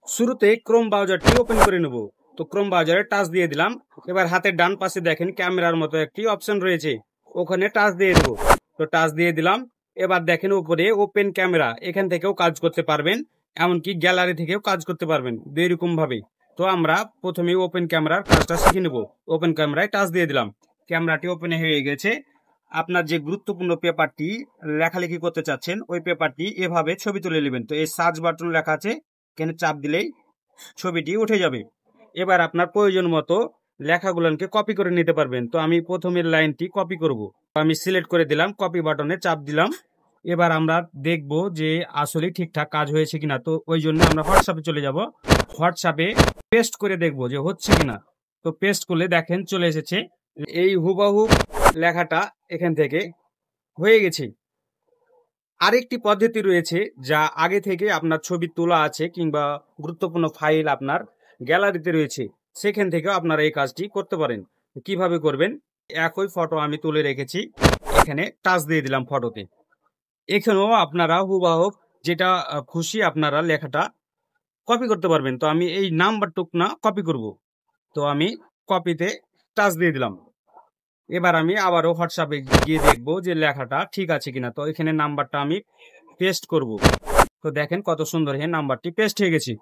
শুরুতে Chrome ব্রাউজারটি open করে নেব। তো ক্রোম ব্রাউজারে টাচ দিয়ে দিলাম। এবার হাতের ডান পাশে দেখেন ক্যামেরার মতো একটি অপশন রয়েছে, ওখানে টাচ দিয়ে দেবো। তো টাচ দিয়ে দিলাম। এবার দেখেন উপরে ওপেন ক্যামেরা, এখান থেকেও কাজ করতে পারবেন, এমনকি গ্যালারি থেকেও কাজ করতে পারবেন এরকম ভাবে। তো আমরা প্রথমে ওপেন ক্যামেরার কাজটা শিখে নেব। ওপেন ক্যামেরায় টাচ দিয়ে দিলাম, ক্যামেরাটি ওপেন হয়ে গেছে। আপনার যে গুরুত্বপূর্ণ পেপারটি লেখালেখি করতে চাচ্ছেন ওই পেপারটি এভাবে ছবি তুলে নেবেন। তো এই সার্চ বাটন লেখা আছে, এখানে চাপ দিলেই ছবিটি উঠে যাবে। এবার আপনার প্রয়োজন মতো লেখাগুলোকে কপি করে নিতে পারবেন। তো আমি প্রথমের লাইনটি কপি করব। আমি সিলেক্ট করে দিলাম, কপি বাটনে চাপ দিলাম। এবার আমরা দেখব যে আসলে ঠিকঠাক কাজ হয়েছে কিনা। তো ওই জন্য আমরা হোয়াটসঅ্যাপে চলে যাব। হোয়াটসঅ্যাপে পেস্ট করে দেখব যে হচ্ছে কিনা। তো পেস্ট করলে দেখেন চলে এসেছে, এই হুবহু লেখাটা এখান থেকে হয়ে গেছে। আরেকটি পদ্ধতি রয়েছে, যা আগে থেকে আপনার ছবি তোলা আছে কিংবা গুরুত্বপূর্ণ ফাইল আপনার গ্যালারিতে রয়েছে, সেখান থেকেও আপনারা এই কাজটি করতে পারেন। কিভাবে করবেন? একই ফটো আমি তুলে রেখেছি, এখানে টাচ দিয়ে দিলাম ফটোতে। এখানেও আপনারা হুবহু যেটা খুশি আপনারা লেখাটা কপি করতে পারবেন। তো আমি এই নাম্বারটুক না কপি করব। তো আমি কপিতে টাচ দিয়ে দিলাম। এবার আমি আবারও হোয়াটসঅ্যাপে গিয়ে দেখবো যে লেখাটা ঠিক আছে কিনা। তো এখানে নাম্বারটা আমি পেস্ট করব। তো দেখেন কত সুন্দর নাম্বারটি পেস্ট হয়ে গেছে।